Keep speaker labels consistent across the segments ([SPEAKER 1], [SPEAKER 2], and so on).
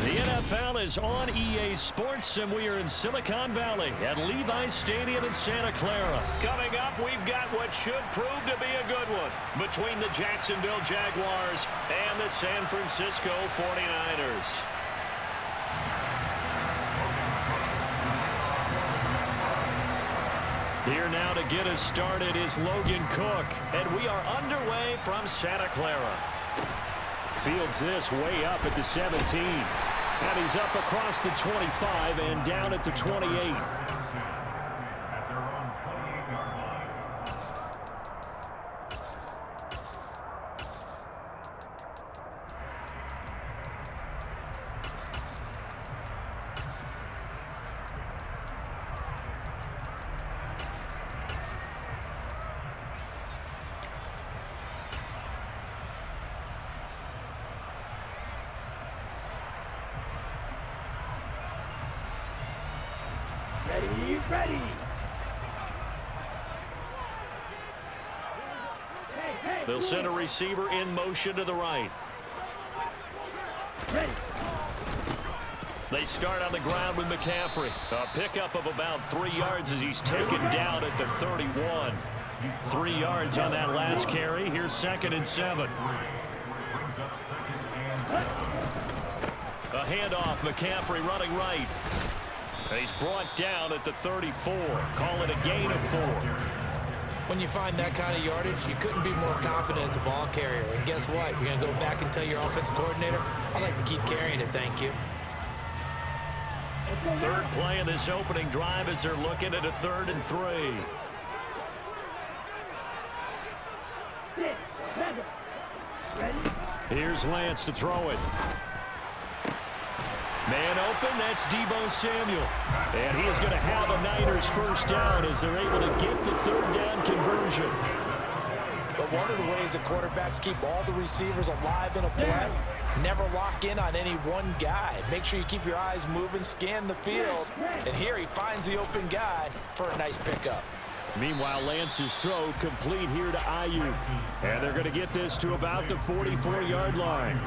[SPEAKER 1] The NFL is on EA Sports, and we are in Silicon Valley at Levi's Stadium in Santa Clara. Coming up, we've got what should prove to be a good one between the Jacksonville Jaguars and the San Francisco 49ers. Here now to get us started is Logan Cook, and we are underway from Santa Clara. Fields this way up at the 17. And he's up across the 25 and down at the 28.
[SPEAKER 2] Ready.
[SPEAKER 1] They'll send a receiver in motion to the right.
[SPEAKER 2] Ready.
[SPEAKER 1] They start on the ground with McCaffrey. A pickup of about 3 yards as he's taken down at the 31. 3 yards on that last carry. Here's 2nd and 7. A handoff, McCaffrey running right. He's brought down at the 34. Call it a gain of 4.
[SPEAKER 3] When you find that kind of yardage, you couldn't be more confident as a ball carrier. And guess what? You're going to go back and tell your offensive coordinator, I'd like to keep carrying it, thank you.
[SPEAKER 1] Third play of this opening drive as they're looking at a 3rd and 3. Here's Lance to throw it. Man open, that's Deebo Samuel. And he is going to have a Niners first down as they're able to get the 3rd down conversion.
[SPEAKER 3] But one of the ways that quarterbacks keep all the receivers alive in a play, never lock in on any one guy. Make sure you keep your eyes moving, scan the field. And here he finds the open guy for a nice pickup.
[SPEAKER 1] Meanwhile, Lance's throw complete here to Ayuk. And they're going to get this to about the 44-yard line.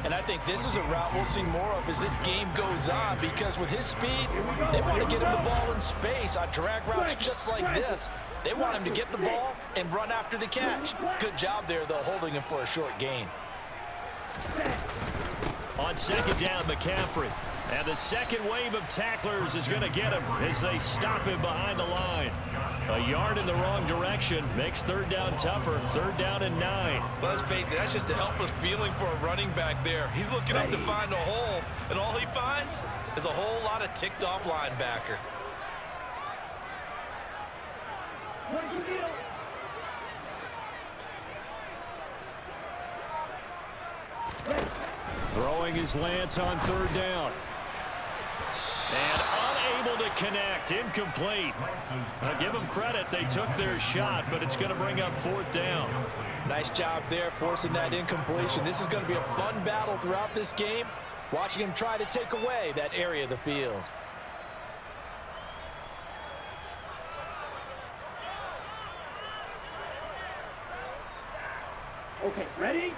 [SPEAKER 3] And I think this is a route we'll see more of as this game goes on, because with his speed, they want to get him the ball in space on drag routes just like this. They want him to get the ball and run after the catch. Good job there, though, holding him for a short gain.
[SPEAKER 1] On 2nd down, McCaffrey. And the second wave of tacklers is going to get him as they stop him behind the line. A yard in the wrong direction makes 3rd down tougher. 3rd down and 9.
[SPEAKER 4] Well, let's face it, that's just a helpless feeling for a running back there. He's looking up to find a hole, and all he finds is a whole lot of ticked-off linebacker.
[SPEAKER 1] Throwing his Lance on 3rd down. And unable to connect. Incomplete. I'll give them credit. They took their shot, but it's going to bring up 4th down.
[SPEAKER 3] Nice job there forcing that incompletion. This is going to be a fun battle throughout this game. Watching him try to take away that area of the field.
[SPEAKER 2] Okay, ready?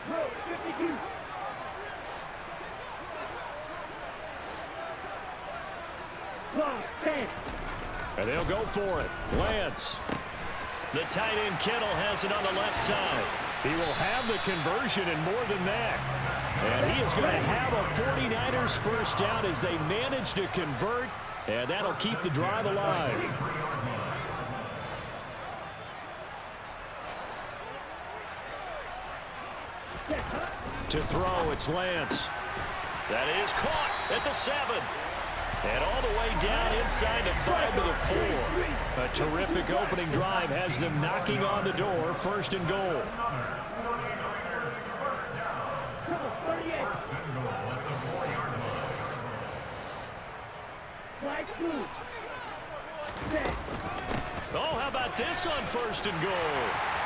[SPEAKER 2] Throw, 52. Long, 10.
[SPEAKER 1] And they'll go for it. Lance. The tight end Kittle has it on the left side. He will have the conversion and more than that. And he is going to have a 49ers first down as they manage to convert. And that'll keep the drive alive. To throw, it's Lance. That is caught at the 7. And all the way down inside the 5 to the 4. A terrific opening drive has them knocking on the door, 1st and goal. Oh, how about this on 1st and goal?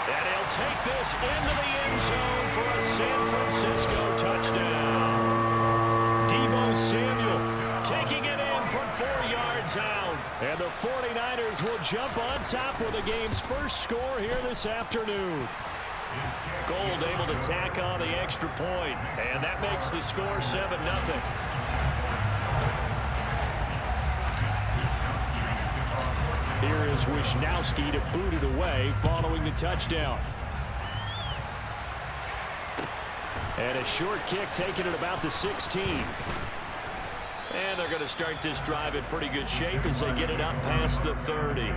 [SPEAKER 1] And he'll take this into the end zone for a San Francisco touchdown. Deebo Samuel taking it in from 4 yards out. And the 49ers will jump on top with the game's first score here this afternoon. Gold able to tack on the extra point, and that makes the score 7-0. Here is Wisnowski to boot it away following the touchdown. And a short kick taken at about the 16. And they're going to start this drive in pretty good shape as they get it up past the 30.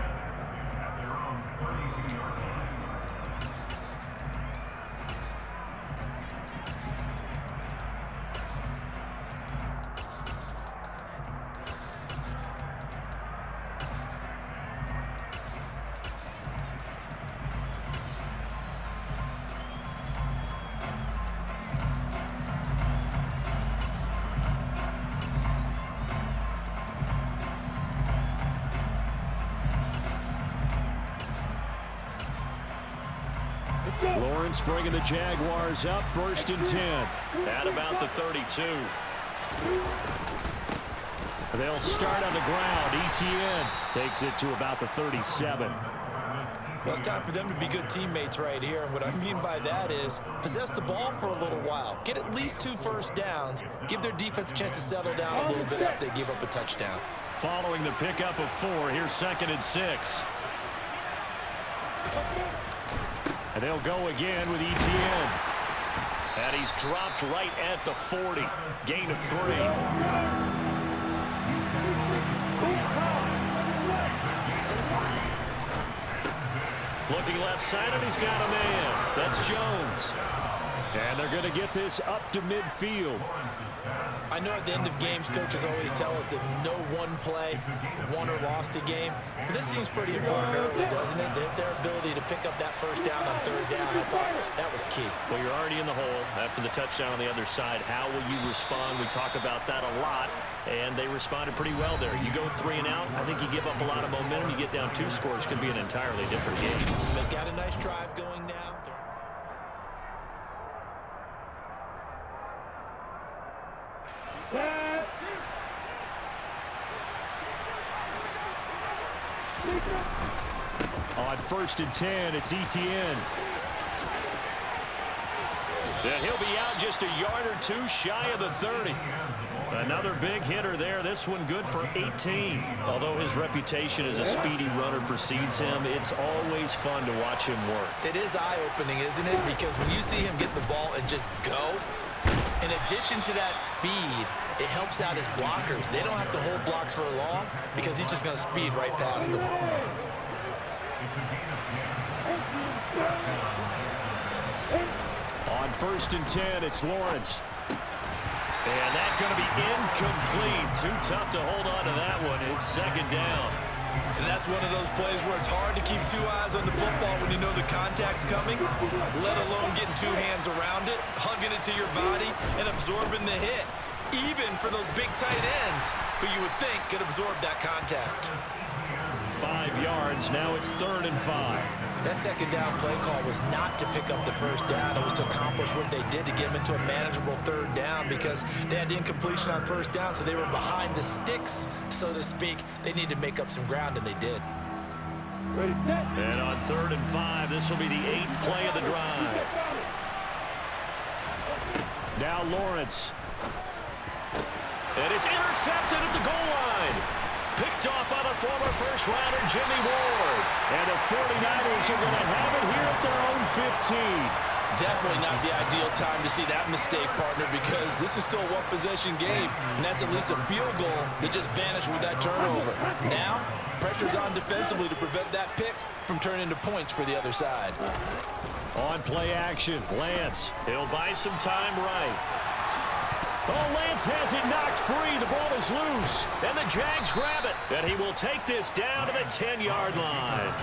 [SPEAKER 1] Lawrence bringing the Jaguars up, 1st and 10. At about the 32. They'll start on the ground. ETN takes it to about the 37.
[SPEAKER 3] Well, it's time for them to be good teammates right here. And what I mean by that is possess the ball for a little while. Get at least 2 first downs. Give their defense a chance to settle down a little bit after they give up a touchdown.
[SPEAKER 1] Following the pickup of 4, here's 2nd and 6. And they'll go again with ETN. And he's dropped right at the 40. Gain of 3. Looking left side, and he's got a man. That's Jones. And they're going to get this up to midfield.
[SPEAKER 3] I know at the end of games, coaches always tell us that no one play won or lost a game. But this seems pretty important early, doesn't it? Their ability to pick up that first down on 3rd down, I thought that was key.
[SPEAKER 1] Well, you're already in the hole after the touchdown on the other side. How will you respond? We talk about that a lot, and they responded pretty well there. You go 3 and out, I think you give up a lot of momentum. You get down 2 scores, could be an entirely different game.
[SPEAKER 3] So they've got a nice drive going now.
[SPEAKER 1] On 1st and 10, it's ETN. And he'll be out just a yard or 2 shy of the 30. Another big hitter there. This one good for 18. Although his reputation as a speedy runner precedes him, it's always fun to watch him work.
[SPEAKER 3] It is eye-opening, isn't it? Because when you see him get the ball and just go, in addition to that speed, it helps out his blockers. They don't have to hold blocks for long because he's just going to speed right past them.
[SPEAKER 1] On 1st and 10, it's Lawrence. And that's going to be incomplete. Too tough to hold on to that one. It's 2nd down.
[SPEAKER 3] And that's one of those plays where it's hard to keep 2 eyes on the football when you know the contact's coming, let alone getting 2 hands around it, hugging it to your body, and absorbing the hit, even for those big tight ends who you would think could absorb that contact.
[SPEAKER 1] 5 yards. Now it's 3rd and 5.
[SPEAKER 3] That 2nd down play call was not to pick up the first down. It was to accomplish what they did to get them into a manageable 3rd down because they had the incompletion on 1st down, so they were behind the sticks, so to speak. They needed to make up some ground, and they did.
[SPEAKER 1] And on 3rd and 5, this will be the 8th play of the drive. Now Lawrence. And it's intercepted at the goal line. Picked off by the former first-rounder Jimmy Ward. And the 49ers are going to have it here at their own 15.
[SPEAKER 3] Definitely not the ideal time to see that mistake, partner, because this is still a one-possession game, and that's at least a field goal that just vanished with that turnover. Now, pressure's on defensively to prevent that pick from turning into points for the other side.
[SPEAKER 1] On play action, Lance. He'll buy some time right. Oh, Lance has it knocked free. The ball is loose. And the Jags grab it. And he will take this down to the 10-yard line.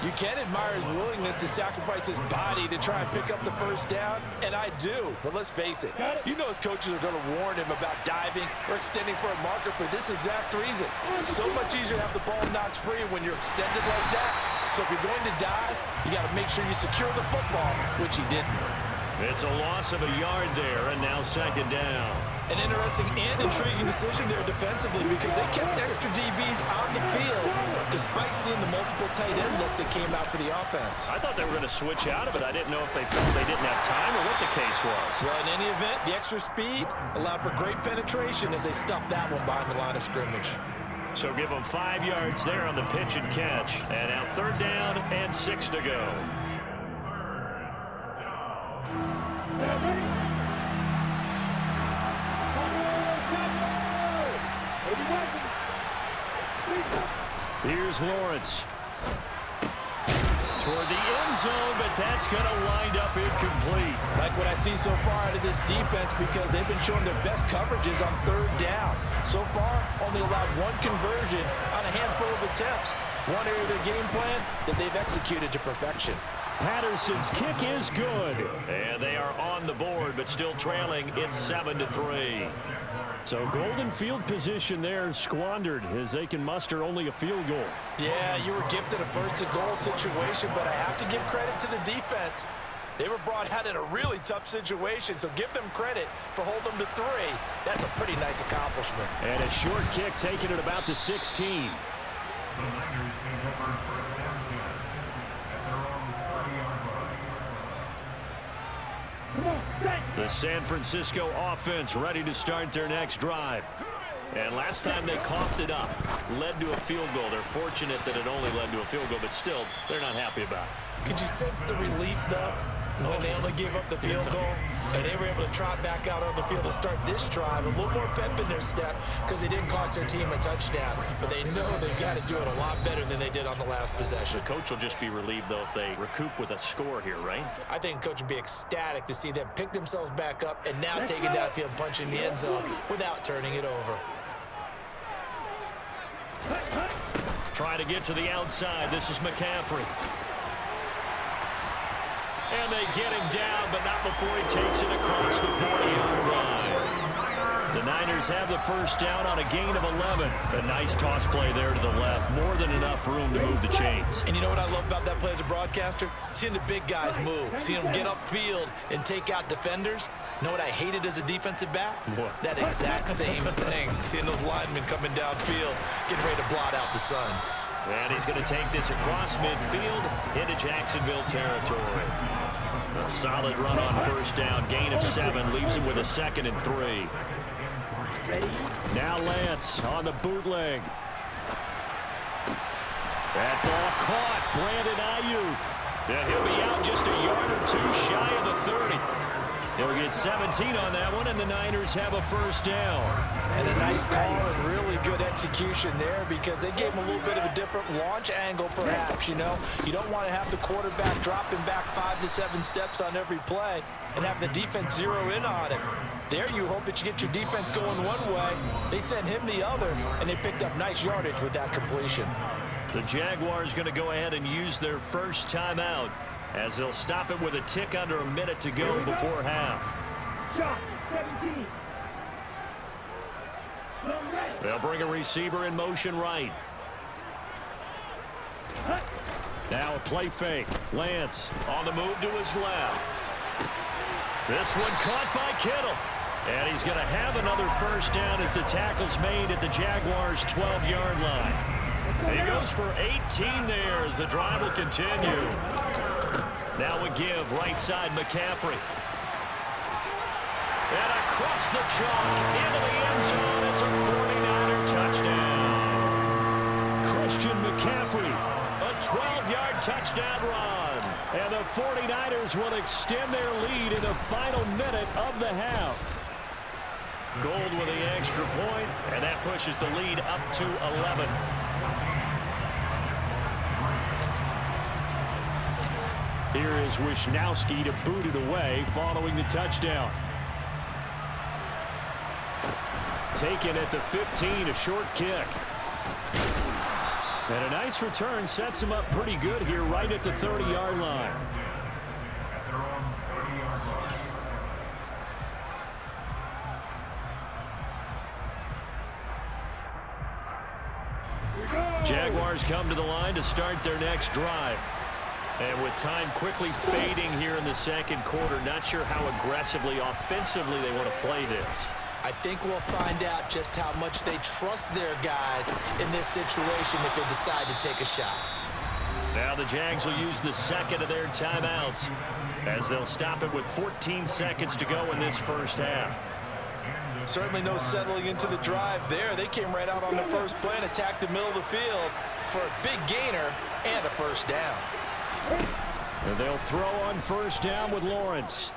[SPEAKER 3] You can admire his willingness to sacrifice his body to try and pick up the first down, and I do. But let's face it, you know his coaches are going to warn him about diving or extending for a marker for this exact reason. So much easier to have the ball knocked free when you're extended like that. So if you're going to dive, you got to make sure you secure the football, which he didn't.
[SPEAKER 1] It's a loss of a yard there, and now second down.
[SPEAKER 3] An interesting and intriguing decision there defensively because they kept extra DBs on the field despite seeing the multiple tight end look that came out for the offense.
[SPEAKER 1] I thought they were going to switch out of it. I didn't know if they felt they didn't have time or what the case was.
[SPEAKER 3] Well, in any event, the extra speed allowed for great penetration as they stuffed that one behind the line of scrimmage.
[SPEAKER 1] So give them 5 yards there on the pitch and catch. And now third down and 6 to go. Here's Lawrence. Toward the end zone, but that's going to wind up incomplete.
[SPEAKER 3] Like what I see so far out of this defense because they've been showing their best coverages on third down. So far, only allowed one conversion on a handful of attempts. One area of their game plan that they've executed to perfection.
[SPEAKER 1] Patterson's kick is good. And they are on the board, but still trailing. It's 7-3. So golden field position there squandered as they can muster only a field goal.
[SPEAKER 3] Yeah, you were gifted a first-and-goal situation, but I have to give credit to the defense. They were brought out in a really tough situation, so give them credit for holding them to 3. That's a pretty nice accomplishment.
[SPEAKER 1] And a short kick taken at about the 16. The San Francisco offense ready to start their next drive. And last time they coughed it up, led to a field goal. They're fortunate that it only led to a field goal, but still, they're not happy about it.
[SPEAKER 3] Could you sense the relief, though, when they only gave up the field goal? And they were able to trot back out on the field and start this drive. A little more pep in their step because they didn't cost their team a touchdown. But they know they've got to do it a lot better than they did on the last possession.
[SPEAKER 1] The coach will just be relieved, though, if they recoup with a score here, right?
[SPEAKER 3] I think the coach would be ecstatic to see them pick themselves back up and now take it downfield and punch in the end zone without turning it over.
[SPEAKER 1] Trying to get to the outside. This is McCaffrey. And they get him down, but not before he takes it across the 40-yard line. The Niners have the first down on a gain of 11. A nice toss play there to the left. More than enough room to move the chains.
[SPEAKER 3] And you know what I love about that play as a broadcaster? Seeing the big guys move. Seeing them get upfield and take out defenders. You know what I hated as a defensive back?
[SPEAKER 1] What?
[SPEAKER 3] That exact same thing. Seeing those linemen coming downfield, getting ready to blot out the sun.
[SPEAKER 1] And he's going to take this across midfield into Jacksonville territory. A solid run on first down. Gain of 7 leaves him with a 2nd and 3. Now Lance on the bootleg. That ball caught. Brandon Ayuk. And he'll be out just a yard or 2 shy of the 30. He'll get 17 on that one, and the Niners have a first down.
[SPEAKER 3] And a nice call and really good execution there because they gave him a little bit of a different launch angle perhaps, you know. You don't want to have the quarterback dropping back 5 to 7 steps on every play and have the defense zero in on it. There you hope that you get your defense going one way. They sent him the other, and they picked up nice yardage with that completion.
[SPEAKER 1] The Jaguars going to go ahead and use their first timeout as they'll stop it with a tick under a minute to go before half.
[SPEAKER 2] Shot 17.
[SPEAKER 1] They'll bring a receiver in motion right. Now a play fake. Lance on the move to his left. This one caught by Kittle. And he's going to have another first down as the tackle's made at the Jaguars' 12-yard line. He goes for 18 there as the drive will continue. Now a give, right side, McCaffrey. And across the chalk, into the end zone. It's a 49er touchdown. Christian McCaffrey, a 12-yard touchdown run. And the 49ers will extend their lead in the final minute of the half. Gold with the extra point, and that pushes the lead up to 11. Here is Wisnowski to boot it away following the touchdown. Taken at the 15, a short kick. And a nice return sets him up pretty good here right at the 30-yard line. Jaguars come to the line to start their next drive. And with time quickly fading here in the second quarter, not sure how aggressively, offensively they want to play this.
[SPEAKER 3] I think we'll find out just how much they trust their guys in this situation if they decide to take a shot.
[SPEAKER 1] Now the Jags will use the second of their timeouts as they'll stop it with 14 seconds to go in this first half.
[SPEAKER 3] Certainly no settling into the drive there. They came right out on the first play and attacked the middle of the field for a big gainer and a first down.
[SPEAKER 1] And they'll throw on first down with Lawrence.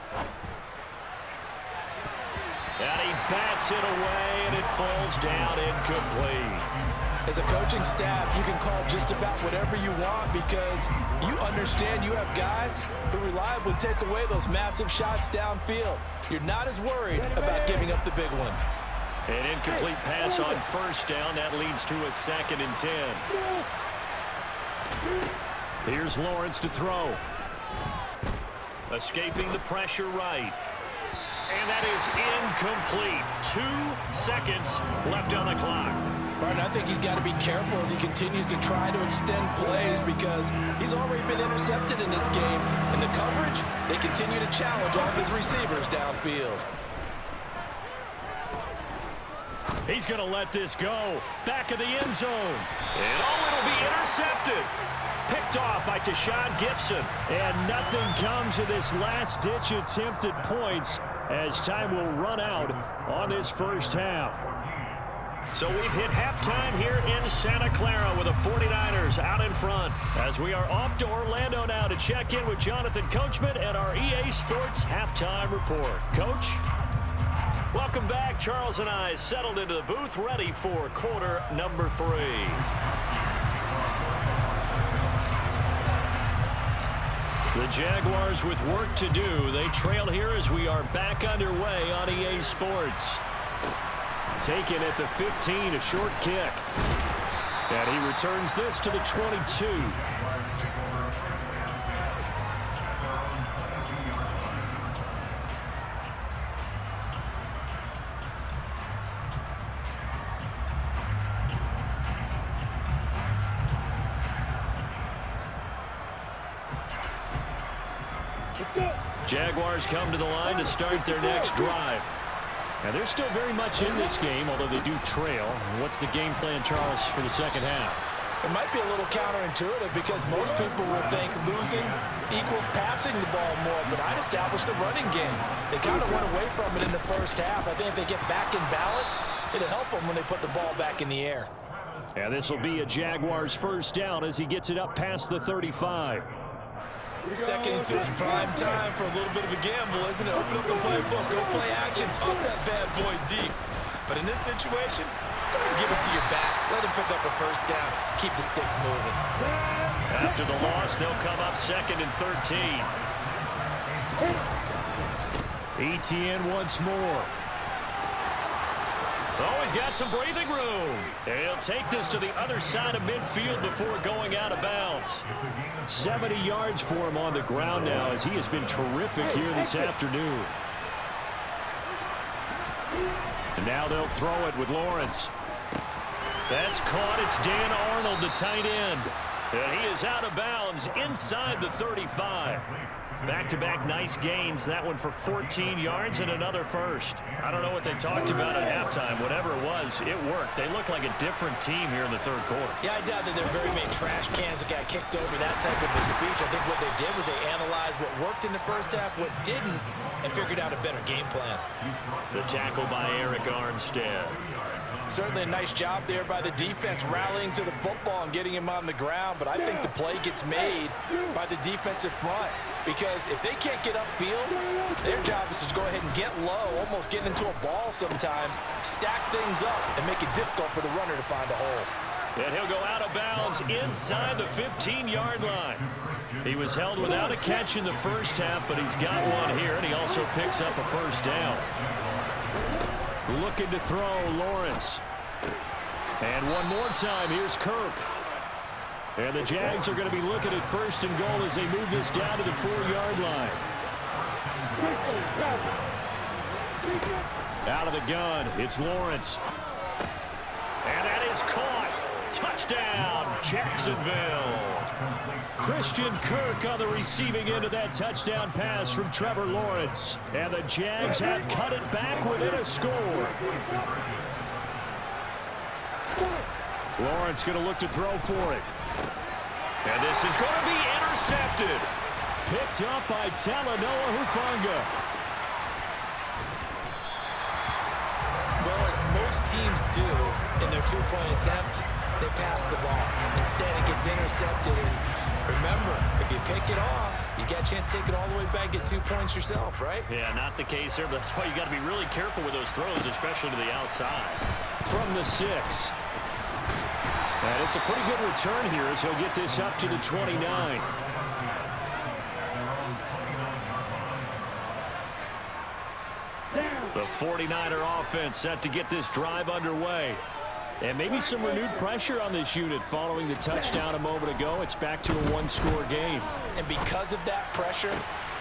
[SPEAKER 1] And he bats it away, and it falls down incomplete.
[SPEAKER 3] As a coaching staff, you can call just about whatever you want because you understand you have guys who reliably take away those massive shots downfield. You're not as worried about giving up the big one.
[SPEAKER 1] An incomplete pass on first down. That leads to a 2nd and 10. Here's Lawrence to throw. Escaping the pressure right. And that is incomplete. 2 seconds left on the clock.
[SPEAKER 3] Martin, I think he's got to be careful as he continues to try to extend plays because he's already been intercepted in this game. In the coverage, they continue to challenge all of his receivers downfield.
[SPEAKER 1] He's going to let this go. Back of the end zone. And it'll be intercepted. Picked off by Tashawn Gibson. And nothing comes of this last-ditch attempt at points as time will run out on this first half. So we've hit halftime here in Santa Clara with the 49ers out in front as we are off to Orlando now to check in with Jonathan Coachman and our EA Sports halftime report. Coach? Welcome back. Charles and I settled into the booth ready for quarter number 3. The Jaguars with work to do. They trail here as we are back underway on EA Sports. Taken at the 15, a short kick. And he returns this to the 22. Jaguars come to the line to start their next drive. Now, they're still very much in this game, although they do trail. What's the game plan, Charles, for the second half?
[SPEAKER 3] It might be a little counterintuitive because most people will think losing equals passing the ball more, but I'd establish the running game. They kind of went away from it in the first half. I think if they get back in balance, it'll help them when they put the ball back in the air.
[SPEAKER 1] And this will be a Jaguars first down as he gets it up past the 35.
[SPEAKER 4] Second into his prime time for a little bit of a gamble, isn't it? Open up the playbook, go play action, toss that bad boy deep. But in this situation, go ahead and give it to your back. Let him pick up a first down. Keep the sticks moving.
[SPEAKER 1] After the loss, they'll come up 2nd and 13. ETN once more. Oh, he's got some breathing room. And he'll take this to the other side of midfield before going out of bounds. 70 yards for him on the ground now as he has been terrific here this afternoon. And now they'll throw it with Lawrence. That's caught. It's Dan Arnold, the tight end. And he is out of bounds inside the 35. Back-to-back nice gains. That one for 14 yards and another first. I don't know what they talked about at halftime. Whatever it was, it worked. They look like a different team here in the third quarter.
[SPEAKER 3] Yeah, I doubt that there are very many trash cans that got kicked over that type of a speech. I think what they did was they analyzed what worked in the first half, what didn't, and figured out a better game plan.
[SPEAKER 1] The tackle by Eric Armstead.
[SPEAKER 3] Certainly a nice job there by the defense rallying to the football and getting him on the ground, but I think the play gets made by the defensive front because if they can't get upfield, their job is to go ahead and get low, almost getting into a ball sometimes, stack things up, and make it difficult for the runner to find a hole.
[SPEAKER 1] And he'll go out of bounds inside the 15-yard line. He was held without a catch in the first half, but he's got one here, and he also picks up a first down. Looking to throw, Lawrence. And one more time, here's Kirk. And the Jags are going to be looking at 1st and goal as they move this down to the 4-yard line. Out of the gun, it's Lawrence. And that is caught. Touchdown, Jacksonville. Christian Kirk on the receiving end of that touchdown pass from Trevor Lawrence. And the Jags have cut it back within a score. Lawrence going to look to throw for it. And this is going to be intercepted. Picked up by Talanoa Hufanga.
[SPEAKER 4] Well, as most teams do in their two-point attempt, they pass the ball. Instead, it gets intercepted. And remember, if you pick it off, you get a chance to take it all the way back, get 2 points yourself, right?
[SPEAKER 1] Yeah, not the case there, but that's why you got to be really careful with those throws, especially to the outside. From the 6. And it's a pretty good return here as he'll get this up to the 29. The 49er offense set to get this drive underway. And maybe some renewed pressure on this unit following the touchdown a moment ago. It's back to a one-score game.
[SPEAKER 3] And because of that pressure,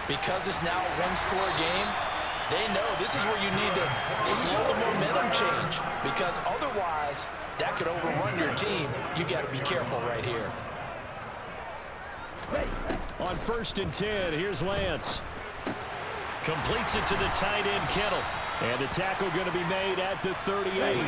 [SPEAKER 3] because it's now a one-score game, they know this is where you need to slow the momentum change. Because otherwise, that could overrun your team. You got to be careful right here.
[SPEAKER 1] On 1st and 10, here's Lance. Completes it to the tight end, Kittle. And the tackle going to be made at the 38.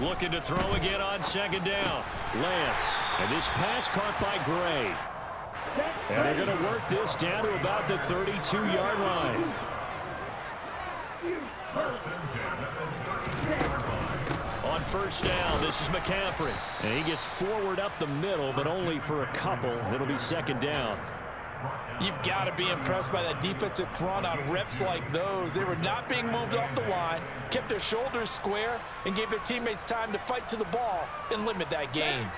[SPEAKER 1] Looking to throw again on 2nd down. Lance. And this pass caught by Gray. And they're going to work this down to about the 32-yard line. On 1st down, this is McCaffrey. And he gets forward up the middle, but only for a couple. It'll be 2nd down.
[SPEAKER 3] You've got to be impressed by that defensive front on reps like those. They were not being moved off the line, kept their shoulders square, and gave their teammates time to fight to the ball and limit that gain.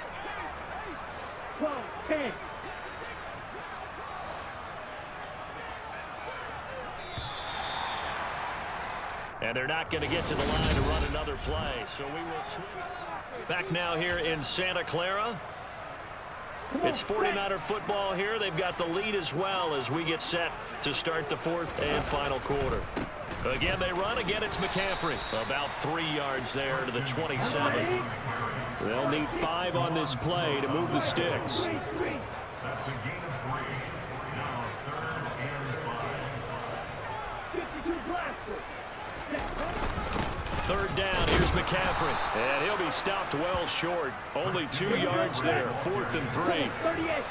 [SPEAKER 2] 10.
[SPEAKER 1] And they're not going to get to the line to run another play. So we will switch. Back now here in Santa Clara. It's 49er football here. They've got the lead as well as we get set to start the 4th and final quarter. Again, they run. Again, it's McCaffrey. About 3 yards there to the 27. They'll need 5 on this play to move the sticks. Third down, here's McCaffrey. And he'll be stopped well short. Only 2 yards there, 4th and 3.
[SPEAKER 2] 38.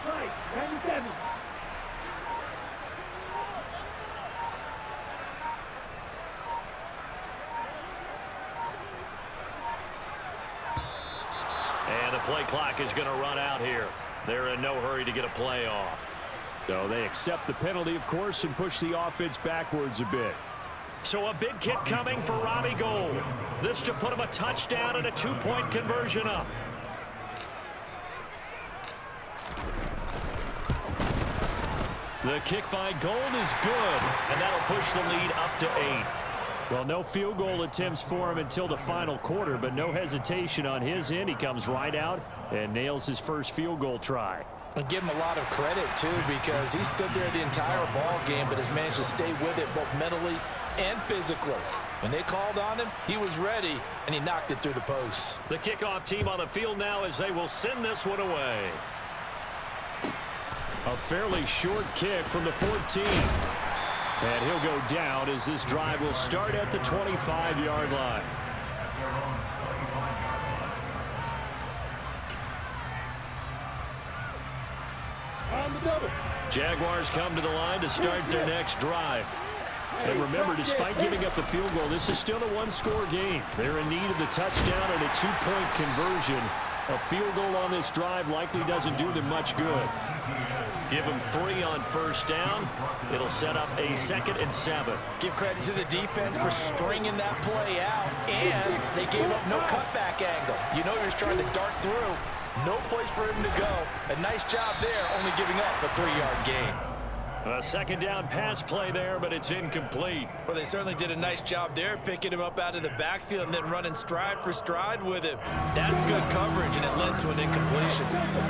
[SPEAKER 2] Right, 97.
[SPEAKER 1] And the play clock is going to run out here. They're in no hurry to get a play off. So they accept the penalty, of course, and push the offense backwards a bit. So a big kick coming for Robbie Gould. This to put him a touchdown and a 2-point conversion up. The kick by Gould is good, and that'll push the lead up to 8. Well, no field goal attempts for him until the final quarter, but no hesitation on his end. He comes right out and nails his first field goal try.
[SPEAKER 3] And give him a lot of credit, too, because he stood there the entire ball game but has managed to stay with it both mentally and physically. When they called on him, he was ready, and he knocked it through the posts.
[SPEAKER 1] The kickoff team on the field now as they will send this one away. A fairly short kick from the 14. And he'll go down as this drive will start at the 25-yard line.
[SPEAKER 2] On the double.
[SPEAKER 1] Jaguars come to the line to start their next drive. And remember, despite giving up the field goal, this is still a one-score game. They're in need of the touchdown and a two-point conversion. A field goal on this drive likely doesn't do them much good. Give them 3 on first down. It'll set up a 2nd and 7.
[SPEAKER 3] Give credit to the defense for stringing that play out, and they gave up no cutback angle. You know you're trying to dart through. No place for him to go. A nice job there, only giving up a 3-yard gain.
[SPEAKER 1] A 2nd down pass play there, but it's incomplete.
[SPEAKER 4] Well, they certainly did a nice job there, picking him up out of the backfield and then running stride for stride with him. That's good coverage, and it led to an incompletion.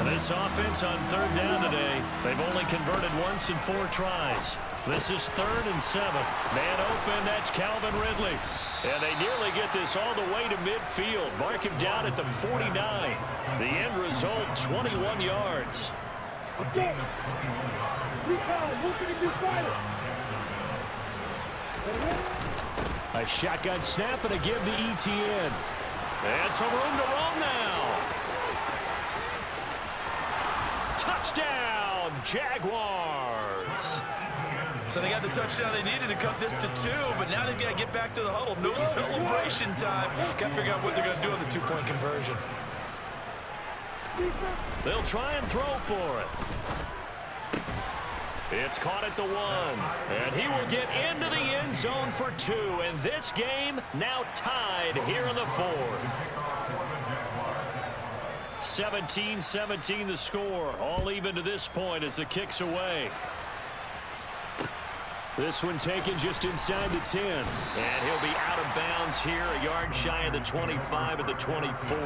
[SPEAKER 1] This offense on 3rd down today, they've only converted once in 4 tries. This is 3rd and 7. Man open, that's Calvin Ridley. And they nearly get this all the way to midfield. Mark him down at the 49. The end result, 21 yards.
[SPEAKER 2] Okay.
[SPEAKER 1] A shotgun snap and a give to ETN. And some room to roam now. Touchdown, Jaguars.
[SPEAKER 4] So they got the touchdown they needed to cut this to 2, but now they've got to get back to the huddle. No celebration time. Got to figure out what they're going to do on the 2-point conversion.
[SPEAKER 1] They'll try and throw for it. It's caught at the 1, and he will get into the end zone for 2, and this game now tied here in the 4th. 17-17 the score, all even to this point as the kick's away. This one taken just inside the 10, and he'll be out of bounds here, a yard shy of the 25 at the 24.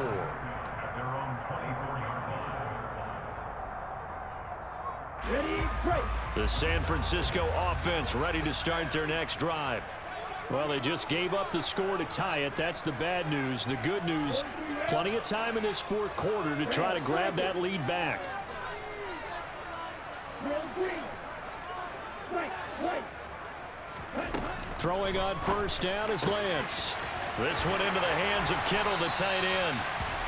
[SPEAKER 2] Ready, break.
[SPEAKER 1] The San Francisco offense ready to start their next drive. Well, they just gave up the score to tie it. That's the bad news. The good news, plenty of time in this 4th quarter to try to grab that lead back. Throwing on first down is Lance. This one into the hands of Kittle, the tight end.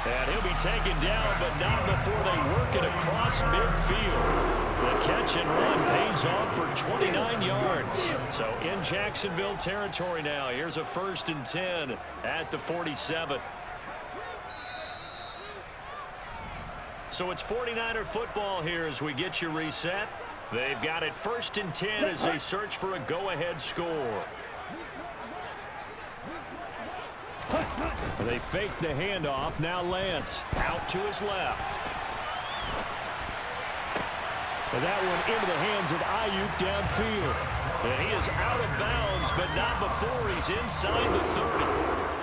[SPEAKER 1] And he'll be taken down, but not before they work it across midfield. The catch and run pays off for 29 yards. So in Jacksonville territory now. Here's a 1st and 10 at the 47. So it's 49er football here as we get you reset. They've got it 1st and 10 as they search for a go-ahead score. They fake the handoff. Now Lance out to his left. And that one into the hands of Ayuk downfield. And he is out of bounds, but not before he's inside the 30.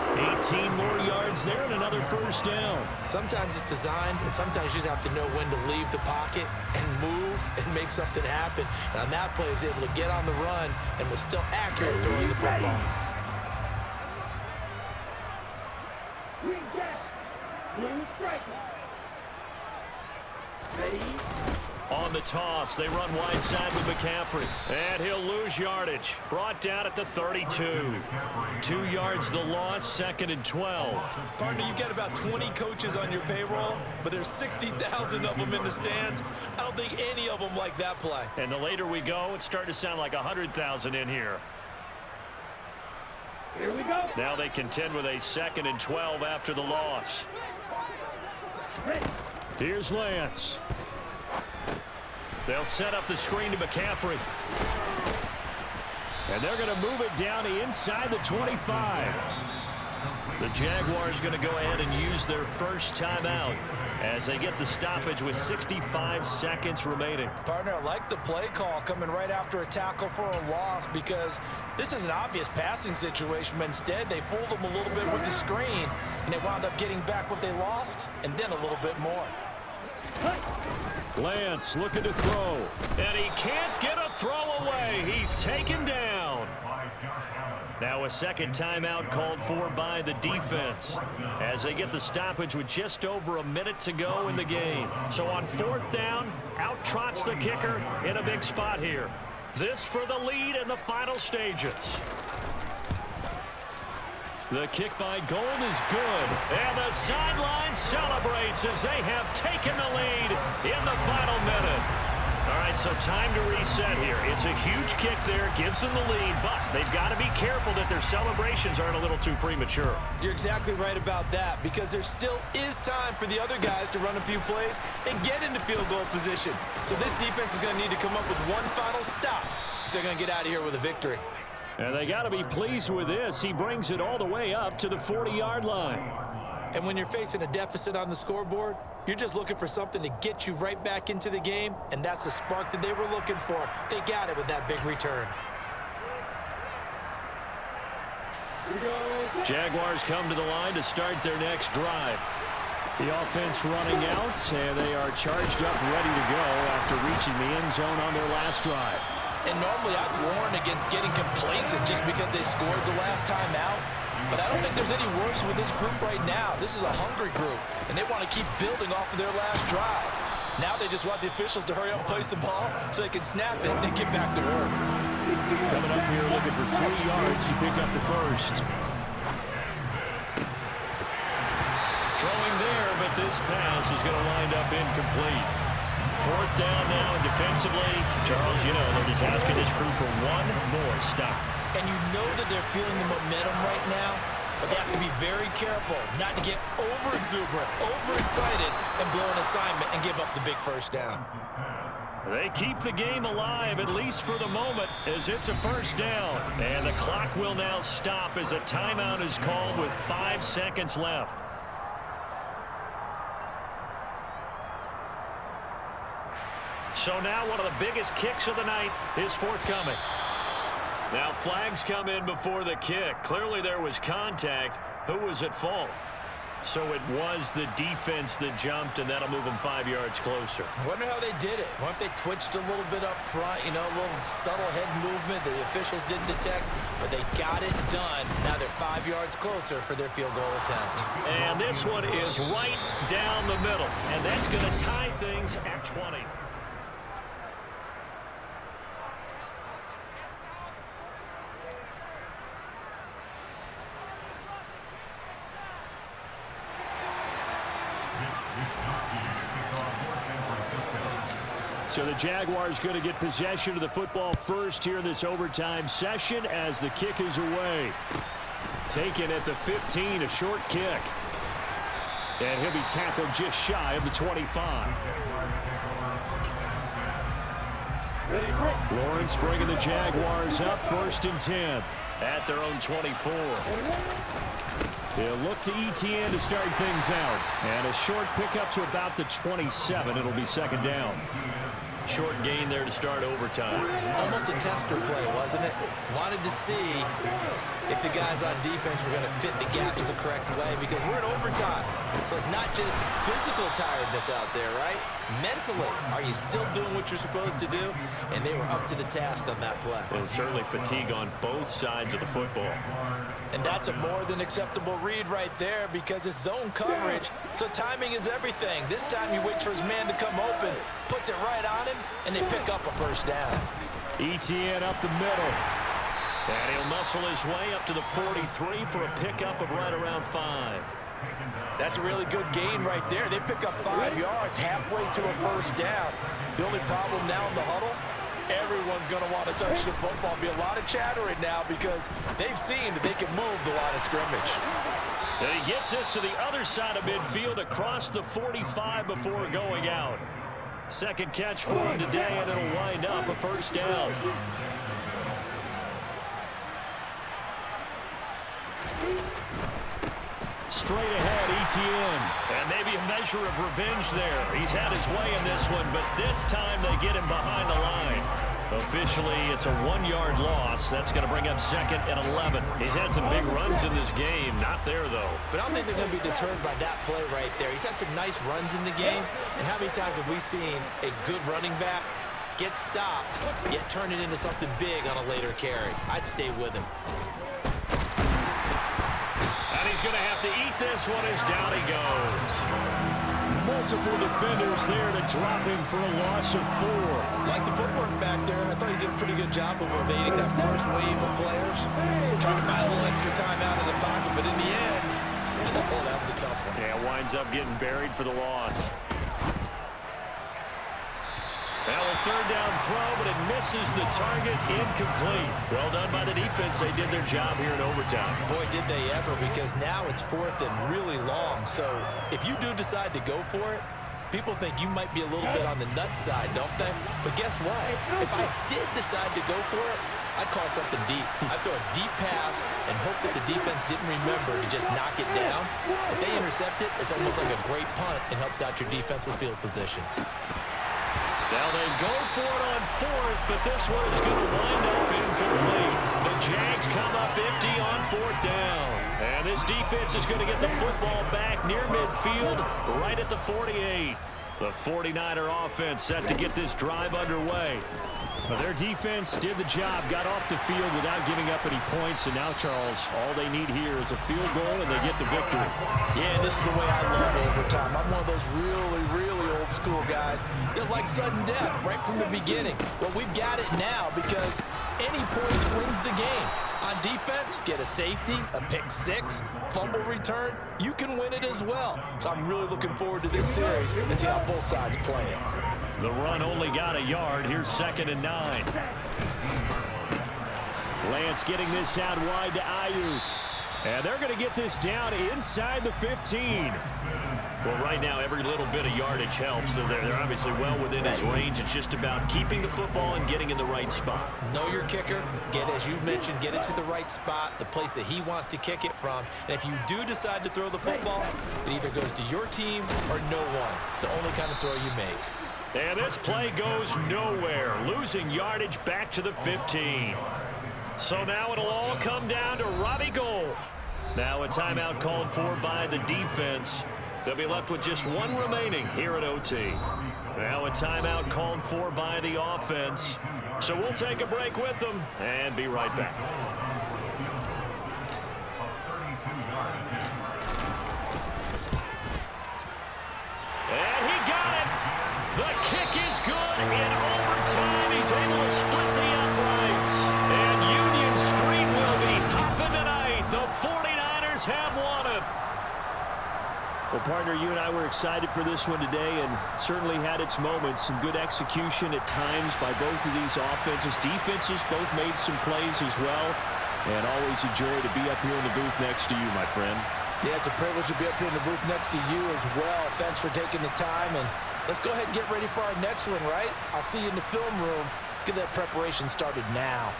[SPEAKER 1] 18 more yards there and another 1st down.
[SPEAKER 3] Sometimes it's designed, and sometimes you just have to know when to leave the pocket and move and make something happen. And on that play, he was able to get on the run and was still accurate throwing the football.
[SPEAKER 2] Green jack. Blue striker. Ready.
[SPEAKER 1] On the toss, they run wide side with McCaffrey. And he'll lose yardage. Brought down at the 32. 2 yards the loss, 2nd and 12.
[SPEAKER 4] Partner, you've got about 20 coaches on your payroll, but there's 60,000 of them in the stands. I don't think any of them like that play.
[SPEAKER 1] And the later we go, it's starting to sound like 100,000 in here.
[SPEAKER 2] Here we go.
[SPEAKER 1] Now they contend with a 2nd and 12 after the loss.
[SPEAKER 2] Ready.
[SPEAKER 1] Here's Lance. They'll set up the screen to McCaffrey. And they're going to move it down to inside the 25. The Jaguars going to go ahead and use their first timeout as they get the stoppage with 65 seconds remaining.
[SPEAKER 3] Partner, I like the play call coming right after a tackle for a loss because this is an obvious passing situation, but instead they fooled them a little bit with the screen, and they wound up getting back what they lost and then a little bit more.
[SPEAKER 1] Lance looking to throw, and he can't get a throw away. He's taken down. Now a second timeout called for by the defense as they get the stoppage with just over a minute to go in the game. So on 4th down, out trots the kicker in a big spot here. This for the lead in the final stages. The kick by Gold is good, and the sideline celebrates as they have taken the lead in the final minute. All right, so time to reset here. It's a huge kick there, gives them the lead, but they've got to be careful that their celebrations aren't a little too premature.
[SPEAKER 3] You're exactly right about that, because there still is time for the other guys to run a few plays and get into field goal position. So this defense is going to need to come up with one final stop if they're going to get out of here with a victory.
[SPEAKER 1] And they got to be pleased with this. He brings it all the way up to the 40-yard line.
[SPEAKER 3] And when you're facing a deficit on the scoreboard, you're just looking for something to get you right back into the game, and that's the spark that they were looking for. They got it with that big return.
[SPEAKER 1] Jaguars come to the line to start their next drive. The offense running out, and they are charged up, ready to go after reaching the end zone on their last drive.
[SPEAKER 3] And normally I'd warn against getting complacent just because they scored the last time out. But I don't think there's any worries with this group right now. This is a hungry group, and they want to keep building off of their last drive. Now they just want the officials to hurry up and place the ball so they can snap it and get back to work.
[SPEAKER 1] Coming up here looking for 3 yards to pick up the first. Throwing there, but this pass is going to wind up incomplete. 4th down now, and defensively, Charles, you know, they're just asking this crew for one more stop.
[SPEAKER 3] And you know that they're feeling the momentum right now, but they have to be very careful not to get over-exuberant, overexcited, and blow an assignment and give up the big first down.
[SPEAKER 1] They keep the game alive, at least for the moment, as it's a first down. And the clock will now stop as a timeout is called with 5 seconds left. So now one of the biggest kicks of the night is forthcoming. Now flags come in before the kick. Clearly there was contact. Who was at fault? So it was the defense that jumped, and that'll move them 5 yards closer.
[SPEAKER 3] I wonder how they did it. I wonder if they twitched a little bit up front, you know, a little subtle head movement that the officials didn't detect, but they got it done. Now they're 5 yards closer for their field goal attempt.
[SPEAKER 1] And this one is right down the middle, and that's going to tie things at 20. So the Jaguars going to get possession of the football first here in this overtime session as the kick is away. Taken at the 15, a short kick. And he'll be tackled just shy of the 25. Lawrence bringing the Jaguars up 1st and 10 at their own 24. They'll look to ETN to start things out. And a short pickup to about the 27. It'll be 2nd down. Short gain there to start overtime.
[SPEAKER 3] Almost a tester play, wasn't it? Wanted to see if the guys on defense were going to fit the gaps the correct way, because we're in overtime. So it's not just physical tiredness out there, right? Mentally, are you still doing what you're supposed to do? And they were up to the task on that play.
[SPEAKER 1] And certainly fatigue on both sides of the football.
[SPEAKER 3] And that's a more than acceptable read right there, because it's zone coverage, so timing is everything. This time he waits for his man to come open, puts it right on him, and they pick up a first down.
[SPEAKER 1] ETN up the middle. And he'll muscle his way up to the 43 for a pickup of right around 5.
[SPEAKER 3] That's a really good gain right there. They pick up 5 yards halfway to a first down. The only problem now in the huddle, everyone's going to want to touch the football. Be a lot of chattering now because they've seen that they can move the line of scrimmage.
[SPEAKER 1] And he gets this to the other side of midfield across the 45 before going out. 2nd catch for him today, and it'll wind up a first down. Straight ahead, ETN. And maybe a measure of revenge there. He's had his way in this one, but this time they get him behind the line. Officially, it's a 1-yard loss. That's going to bring up 2nd and 11. He's had some big runs in this game. Not there, though.
[SPEAKER 3] But I don't think they're going to be deterred by that play right there. He's had some nice runs in the game. And how many times have we seen a good running back get stopped, yet turn it into something big on a later carry? I'd stay with him.
[SPEAKER 1] And he's going to have to eat this one as down he goes. Multiple defenders there to drop him for a loss of 4.
[SPEAKER 3] Like the footwork back there, I thought he did a pretty good job of evading that first wave of players. Trying to buy a little extra time out of the pocket, but in the end, oh, that was a tough one.
[SPEAKER 1] Yeah, winds up getting buried for the loss. That will third down throw, but it misses the target. Incomplete. Well done by the defense. They did their job here in overtime.
[SPEAKER 3] Boy, did they ever, because now it's 4th and really long. So if you do decide to go for it, people think you might be a little bit on the nut side, don't they? But guess what? If I did decide to go for it, I'd call something deep. I'd throw a deep pass and hope that the defense didn't remember to just knock it down. If they intercept it, it's almost like a great punt and helps out your defense with field position.
[SPEAKER 1] Now they go for it on 4th, but this one is going to wind up incomplete. The Jags come up empty on 4th down. And this defense is going to get the football back near midfield, right at the 48. The 49er offense set to get this drive underway. But their defense did the job, got off the field without giving up any points. And now, Charles, all they need here is a field goal, and they get the victory.
[SPEAKER 3] Yeah, this is the way I love overtime. I'm one of those really old school guys that like sudden death right from the beginning. Well, we've got it now because any points wins the game. On defense, get a safety, a pick six, fumble return, you can win it as well. So I'm really looking forward to this series and see how both sides play it.
[SPEAKER 1] The run only got a yard. Here's 2nd and 9. Lance getting this out wide to Ayuk. And they're going to get this down inside the 15. Well, right now, every little bit of yardage helps. So they're obviously well within his range. It's just about keeping the football and getting in the right spot.
[SPEAKER 3] Know your kicker. Get, as you mentioned, get it to the right spot, the place that he wants to kick it from. And if you do decide to throw the football, it either goes to your team or no one. It's the only kind of throw you make.
[SPEAKER 1] And this play goes nowhere, losing yardage back to the 15. So now it'll all come down to Robbie Gould. Now a timeout called for by the defense. They'll be left with just one remaining here at OT. Now a timeout called for by the offense. So we'll take a break with them and be right back. And he got it. The kick is good. In overtime, he's able to split the uprights. And Union Street will be hopping tonight. The 49ers have won it. Well, partner, you and I were excited for this one today, and certainly had its moments. Some good execution at times by both of these offenses. Defenses both made some plays as well. And always a joy to be up here in the booth next to you, my friend.
[SPEAKER 3] Yeah, it's a privilege to be up here in the booth next to you as well. Thanks for taking the time, and let's go ahead and get ready for our next one, right? I'll see you in the film room. Get that preparation started now.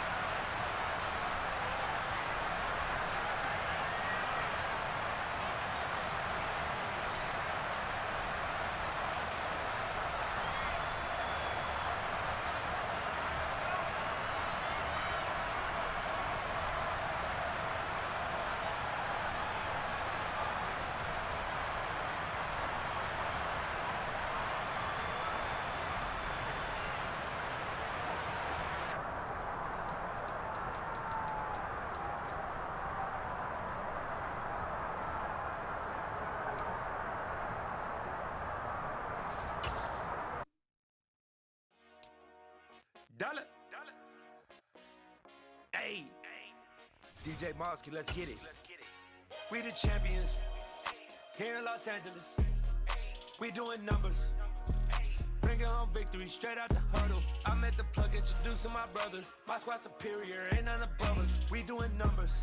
[SPEAKER 5] Dollar. Hey, DJ Mosky, let's get it. We the champions here in Los Angeles. We doing numbers. Bringing home victory straight out the huddle. I'm at the plug, introduced to my brother. My squad superior, ain't none above us. We doing numbers.